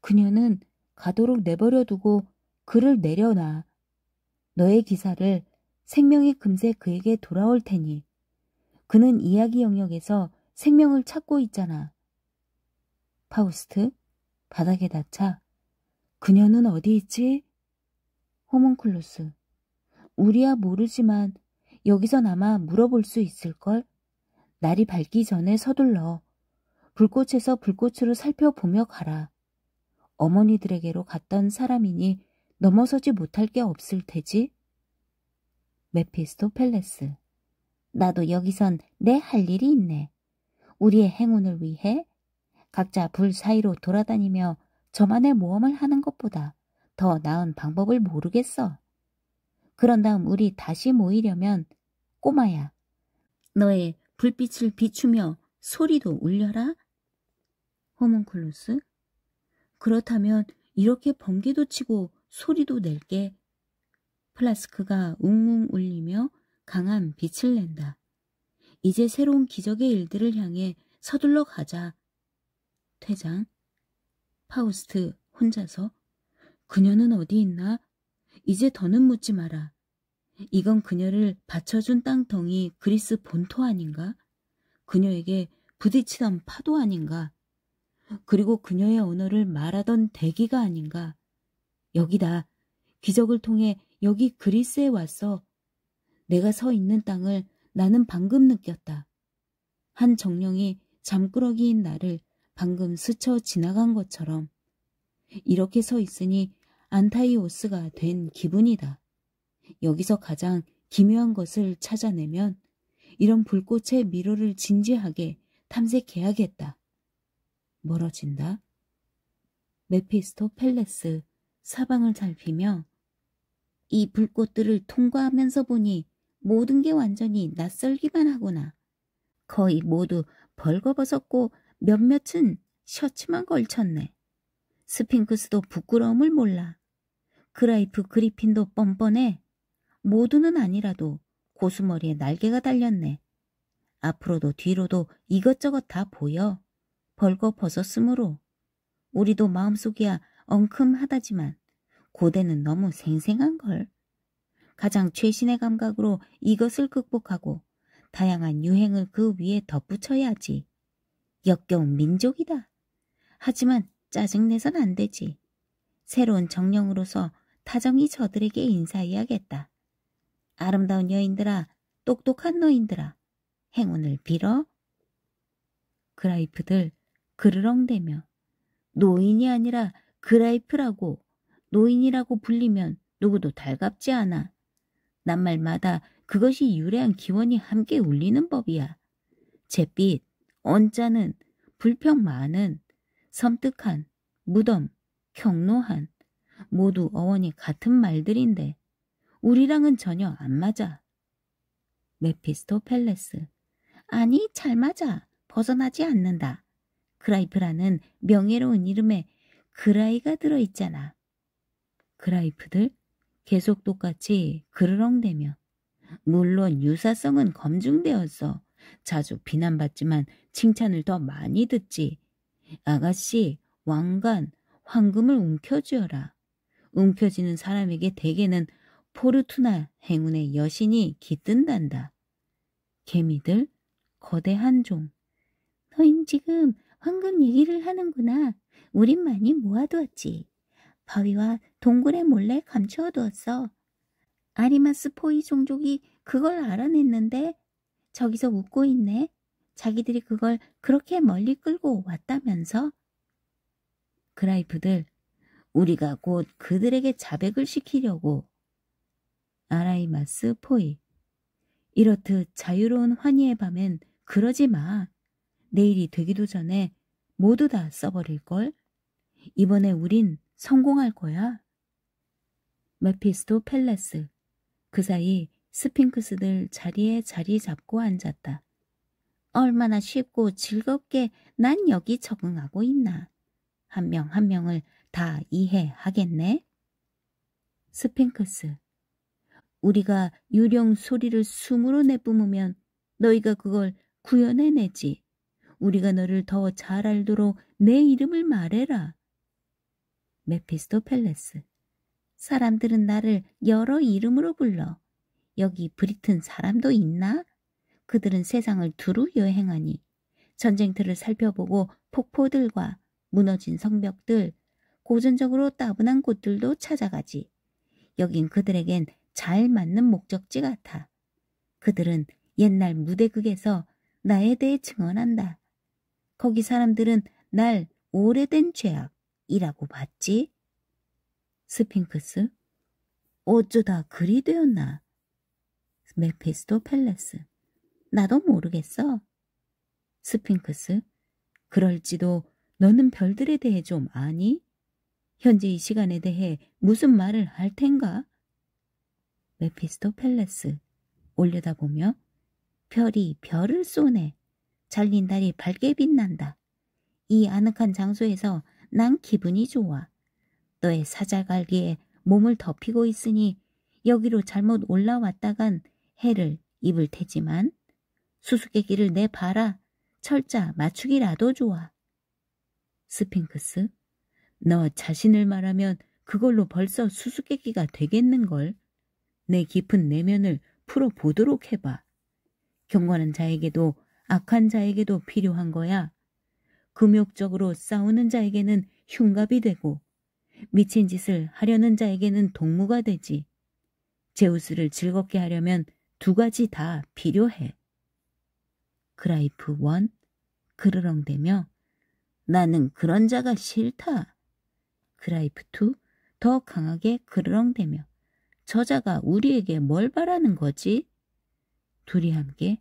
S1: 그녀는 가도록 내버려 두고
S2: 그를 내려놔. 너의 기사를 생명이 금세 그에게 돌아올 테니 그는 이야기 영역에서 생명을 찾고 있잖아. 파우스트, 바닥에 닿자. 그녀는 어디 있지? 호문클루스, 우리야 모르지만 여기선 아마 물어볼 수 있을걸? 날이 밝기 전에 서둘러. 불꽃에서 불꽃으로 살펴보며 가라. 어머니들에게로 갔던 사람이니 넘어서지 못할 게 없을 테지? 메피스토펠레스, 나도 여기선 내 할 일이 있네. 우리의 행운을 위해 각자 불 사이로 돌아다니며 저만의 모험을 하는 것보다 더 나은 방법을 모르겠어. 그런 다음 우리 다시 모이려면 꼬마야, 너의 불빛을 비추며 소리도 울려라. 호문클루스, 그렇다면 이렇게 번개도 치고 소리도 낼게. 플라스크가 웅웅 울리며 강한 빛을 낸다. 이제 새로운 기적의 일들을 향해 서둘러 가자. 퇴장. 파우스트 혼자서, 그녀는 어디 있나? 이제 더는 묻지 마라. 이건 그녀를 받쳐준 땅덩이 그리스 본토 아닌가? 그녀에게 부딪히던 파도 아닌가? 그리고 그녀의 언어를 말하던 대기가 아닌가? 여기다. 기적을 통해 여기 그리스에 왔어. 내가 서 있는 땅을 나는 방금 느꼈다. 한 정령이 잠꾸러기인 나를 방금 스쳐 지나간 것처럼. 이렇게 서 있으니 안타이오스가 된 기분이다. 여기서 가장 기묘한 것을 찾아내면 이런 불꽃의 미로를 진지하게 탐색해야겠다. 멀어진다. 메피스토펠레스 사방을 살피며, 이 불꽃들을 통과하면서 보니 모든 게 완전히 낯설기만 하구나. 거의 모두 벌거벗었고 몇몇은 셔츠만 걸쳤네. 스핑크스도 부끄러움을 몰라. 그라이프 그리핀도 뻔뻔해. 모두는 아니라도 고수머리에 날개가 달렸네. 앞으로도 뒤로도 이것저것 다 보여. 벌거벗었으므로. 우리도 마음속이야 엉큼하다지만 고대는 너무 생생한걸. 가장 최신의 감각으로 이것을 극복하고 다양한 유행을 그 위에 덧붙여야지. 역겨운 민족이다. 하지만 짜증내선 안 되지. 새로운 정령으로서 타정히 저들에게 인사해야겠다. 아름다운 여인들아, 똑똑한 노인들아, 행운을 빌어. 그라이프들 그르렁대며, 노인이 아니라 그라이프라고. 노인이라고 불리면 누구도 달갑지 않아. 낱말마다 그것이 유래한 기원이 함께 울리는 법이야. 잿빛, 언짢은, 불평 많은, 섬뜩한, 무덤, 경노한, 모두 어원이 같은 말들인데 우리랑은 전혀 안 맞아. 메피스토펠레스, 아니 잘 맞아. 벗어나지 않는다. 그라이프라는 명예로운 이름에 그라이가 들어있잖아. 그라이프들 계속 똑같이 그르렁대며, 물론 유사성은 검증되었어. 자주 비난받지만 칭찬을 더 많이 듣지. 아가씨, 왕관, 황금을 움켜쥐어라. 움켜쥐는 사람에게 대개는 포르투나 행운의 여신이 깃든단다. 개미들, 거대한 종. 너흰 지금 황금 얘기를 하는구나. 우린 많이 모아두었지. 바위와 동굴에 몰래 감추어두었어. 아리마스 포이 종족이 그걸 알아냈는데 저기서 웃고 있네. 자기들이 그걸 그렇게 멀리 끌고 왔다면서. 그라이프들, 우리가 곧 그들에게 자백을 시키려고. 아라이마스 포이, 이렇듯 자유로운 환희의 밤엔 그러지 마. 내일이 되기도 전에 모두 다 써버릴걸. 이번에 우린 성공할 거야. 메피스토펠레스, 그 사이 스핑크스들 자리에 자리 잡고 앉았다. 얼마나 쉽고 즐겁게 난 여기 적응하고 있나. 한 명 한 명을 다 이해하겠네. 스핑크스, 우리가 유령 소리를 숨으로 내뿜으면 너희가 그걸 구현해내지. 우리가 너를 더 잘 알도록 내 이름을 말해라. 메피스토펠레스, 사람들은 나를 여러 이름으로 불러. 여기 브리튼 사람도 있나? 그들은 세상을 두루 여행하니 전쟁터를 살펴보고 폭포들과 무너진 성벽들, 고전적으로 따분한 곳들도 찾아가지. 여긴 그들에겐 잘 맞는 목적지 같아. 그들은 옛날 무대극에서 나에 대해 증언한다. 거기 사람들은 날 오래된 죄악이라고 봤지. 스핑크스, 어쩌다 그리 되었나? 메피스토펠레스, 나도 모르겠어. 스핑크스, 그럴지도 너는 별들에 대해 좀 아니? 현재 이 시간에 대해 무슨 말을 할 텐가? 메피스토펠레스, 올려다보며 별이 별을 쏘네. 잘린 달이 밝게 빛난다. 이 아늑한 장소에서 난 기분이 좋아. 너의 사자갈기에 몸을 덮이고 있으니 여기로 잘못 올라왔다간 해를 입을 테지만 수수께끼를 내봐라. 철자 맞추기라도 좋아. 스핑크스, 너 자신을 말하면 그걸로 벌써 수수께끼가 되겠는걸. 내 깊은 내면을 풀어보도록 해봐. 경건한 자에게도 악한 자에게도 필요한 거야. 금욕적으로 싸우는 자에게는 흉갑이 되고 미친 짓을 하려는 자에게는 동무가 되지. 제우스를 즐겁게 하려면 두 가지 다 필요해. 그라이프 1, 그르렁대며 나는 그런 자가 싫다. 그라이프 2, 더 강하게 그르렁대며 저자가 우리에게 뭘 바라는 거지? 둘이 함께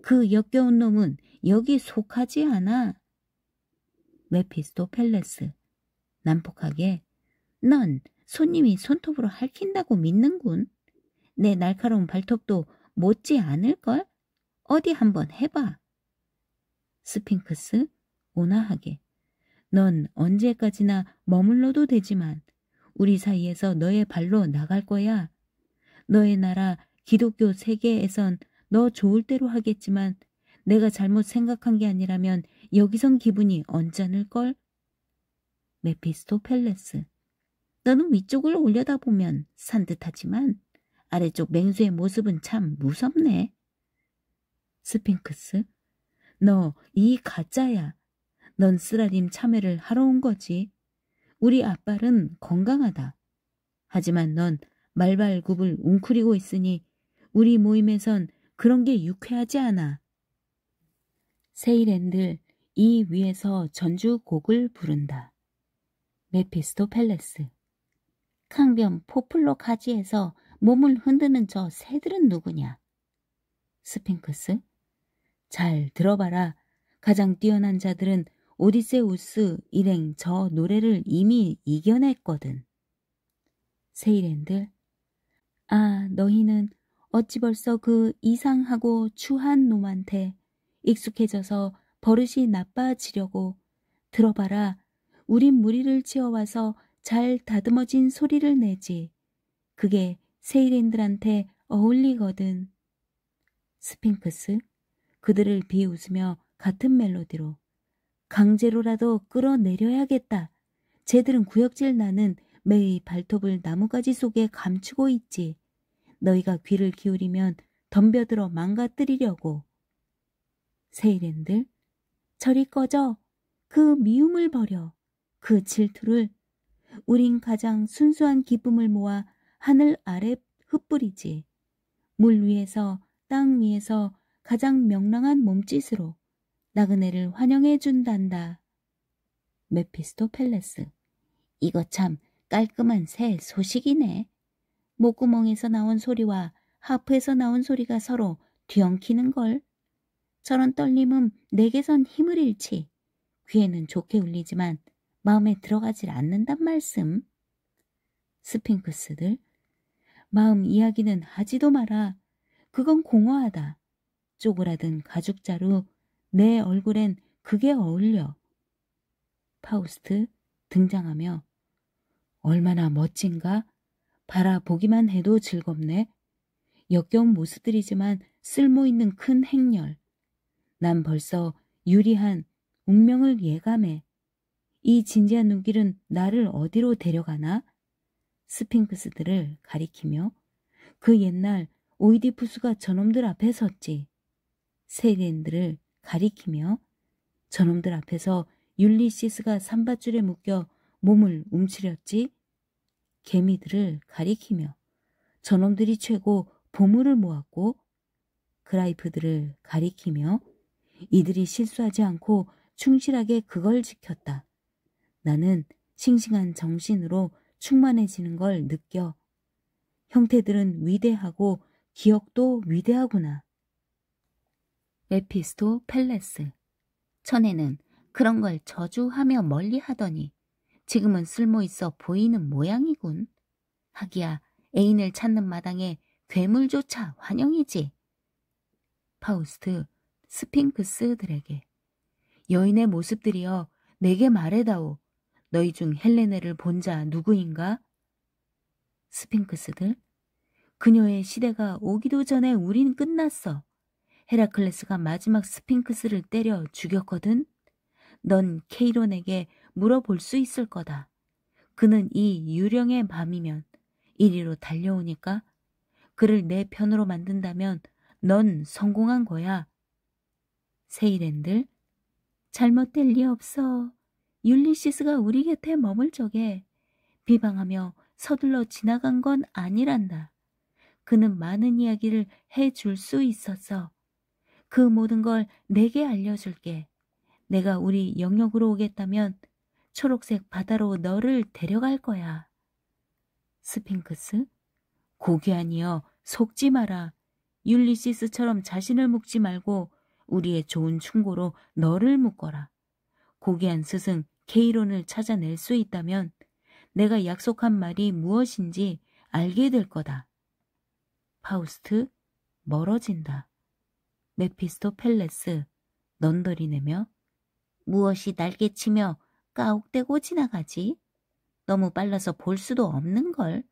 S2: 그 역겨운 놈은 여기 속하지 않아. 메피스토펠레스, 난폭하게 넌 손님이 손톱으로 핥힌다고 믿는군. 내 날카로운 발톱도 못지 않을걸? 어디 한번 해봐. 스핑크스, 온화하게 넌 언제까지나 머물러도 되지만 우리 사이에서 너의 발로 나갈 거야. 너의 나라 기독교 세계에선 너 좋을 대로 하겠지만 내가 잘못 생각한 게 아니라면 여기선 기분이 언짢을걸? 메피스토펠레스, 너는 위쪽을 올려다보면 산뜻하지만 아래쪽 맹수의 모습은 참 무섭네. 스핑크스, 너 이 가짜야. 넌 쓰라림 참회를 하러 온 거지. 우리 앞발은 건강하다. 하지만 넌 말발굽을 웅크리고 있으니 우리 모임에선 그런 게 유쾌하지 않아. 세일랜들 이 위에서 전주곡을 부른다. 메피스토펠레스, 강변 포플로 가지에서 몸을 흔드는 저 새들은 누구냐? 스핑크스, 잘 들어봐라. 가장 뛰어난 자들은 오디세우스 일행 저 노래를 이미 이겨냈거든. 세일랜들, 아, 너희는 어찌 벌써 그 이상하고 추한 놈한테 익숙해져서 버릇이 나빠지려고. 들어봐라. 우린 무리를 지어와서 잘 다듬어진 소리를 내지. 그게 세일랜들한테 어울리거든. 스핑크스, 그들을 비웃으며 같은 멜로디로 강제로라도 끌어내려야겠다. 쟤들은 구역질 나는 매의 발톱을 나뭇가지 속에 감추고 있지. 너희가 귀를 기울이면 덤벼들어 망가뜨리려고. 세일랜들, 저리 꺼져. 그 미움을 버려. 그 질투를. 우린 가장 순수한 기쁨을 모아 하늘 아래 흩뿌리지. 물 위에서 땅 위에서 가장 명랑한 몸짓으로 나그네를 환영해 준단다. 메피스토펠레스, 이거 참 깔끔한 새 소식이네. 목구멍에서 나온 소리와 하프에서 나온 소리가 서로 뒤엉키는걸. 저런 떨림은 내게선 힘을 잃지. 귀에는 좋게 울리지만 마음에 들어가질 않는단 말씀. 스핑크스들, 마음 이야기는 하지도 마라. 그건 공허하다. 쪼그라든 가죽자루, 내 얼굴엔 그게 어울려. 파우스트 등장하며 얼마나 멋진가? 바라보기만 해도 즐겁네. 역겨운 모습들이지만 쓸모있는 큰 행렬. 난 벌써 유리한 운명을 예감해. 이 진지한 눈길은 나를 어디로 데려가나? 스핑크스들을 가리키며 그 옛날 오이디푸스가 저놈들 앞에 섰지. 세이렌들을 가리키며 저놈들 앞에서 율리시스가 산밧줄에 묶여 몸을 움츠렸지. 개미들을 가리키며 저놈들이 최고 보물을 모았고, 그라이프들을 가리키며 이들이 실수하지 않고 충실하게 그걸 지켰다. 나는 싱싱한 정신으로 충만해지는 걸 느껴. 형태들은 위대하고 기억도 위대하구나. 메피스토펠레스. 전에는 그런 걸 저주하며 멀리하더니 지금은 쓸모있어 보이는 모양이군. 하기야 애인을 찾는 마당에 괴물조차 환영이지. 파우스트 스핑크스들에게. 여인의 모습들이여, 내게 말해다오. 너희 중 헬레네를 본 자 누구인가? 스핑크스들. 그녀의 시대가 오기도 전에 우린 끝났어. 헤라클레스가 마지막 스핑크스를 때려 죽였거든. 넌 케이론에게 물어볼 수 있을 거다. 그는 이 유령의 밤이면 이리로 달려오니까 그를 내 편으로 만든다면 넌 성공한 거야. 세이렌들. 잘못될 리 없어. 율리시스가 우리 곁에 머물 적에 비방하며 서둘러 지나간 건 아니란다. 그는 많은 이야기를 해줄 수 있었어. 그 모든 걸 내게 알려줄게. 내가 우리 영역으로 오겠다면 초록색 바다로 너를 데려갈 거야. 스핑크스. 고귀한이여, 속지 마라. 율리시스처럼 자신을 묶지 말고 우리의 좋은 충고로 너를 묶어라. 고귀한 스승 케이론을 찾아낼 수 있다면 내가 약속한 말이 무엇인지 알게 될 거다. 파우스트. 멀어진다. 메피스토펠레스. 넌더리내며. 무엇이 날개치며 까옥대고 지나가지? 너무 빨라서 볼 수도 없는걸.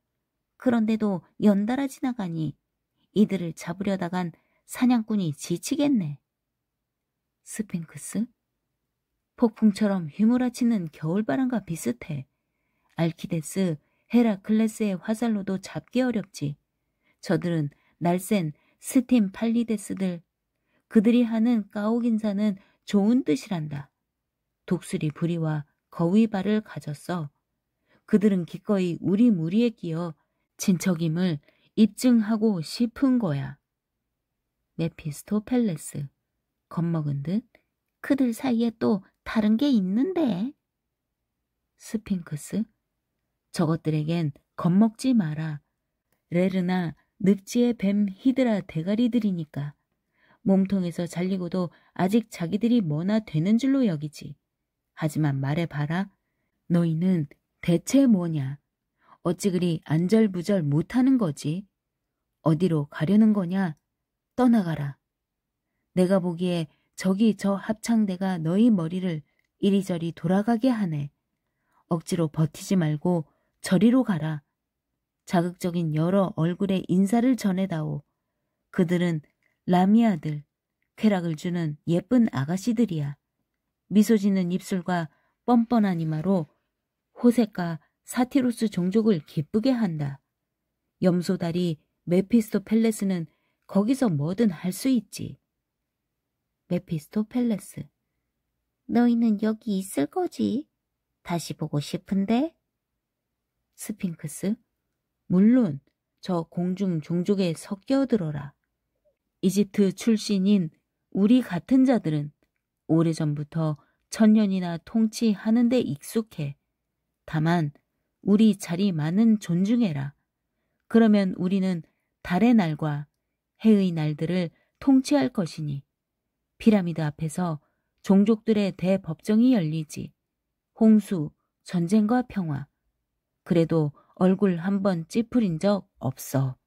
S2: 그런데도 연달아 지나가니 이들을 잡으려다간 사냥꾼이 지치겠네. 스핑크스. 폭풍처럼 휘몰아치는 겨울바람과 비슷해. 알키데스, 헤라클레스의 화살로도 잡기 어렵지. 저들은 날쌘 스팀팔리데스들. 그들이 하는 까옥인사는 좋은 뜻이란다. 독수리 부리와 거위발을 가졌어. 그들은 기꺼이 우리 무리에 끼어 친척임을 입증하고 싶은 거야. 메피스토펠레스. 겁먹은 듯. 그들 사이에 또 다른 게 있는데. 스핑크스. 저것들에겐 겁먹지 마라. 레르나 늪지의 뱀 히드라 대가리들이니까. 몸통에서 잘리고도 아직 자기들이 뭐나 되는 줄로 여기지. 하지만 말해봐라. 너희는 대체 뭐냐? 어찌 그리 안절부절 못하는 거지? 어디로 가려는 거냐? 떠나가라. 내가 보기에 저기 저 합창대가 너희 머리를 이리저리 돌아가게 하네. 억지로 버티지 말고 저리로 가라. 자극적인 여러 얼굴의 인사를 전해다오. 그들은 라미아들, 쾌락을 주는 예쁜 아가씨들이야. 미소 짓는 입술과 뻔뻔한 이마로 호색과 사티로스 종족을 기쁘게 한다. 염소다리 메피스토펠레스는 거기서 뭐든 할 수 있지. 메피스토펠레스. 너희는 여기 있을 거지? 다시 보고 싶은데? 스핑크스. 물론 저 공중 종족에 섞여들어라. 이집트 출신인 우리 같은 자들은 오래전부터 천년이나 통치하는 데 익숙해. 다만 우리 자리 많은 존중해라. 그러면 우리는 달의 날과 해의 날들을 통치할 것이니 피라미드 앞에서 종족들의 대법정이 열리지. 홍수, 전쟁과 평화. 그래도 얼굴 한번 찌푸린 적 없어.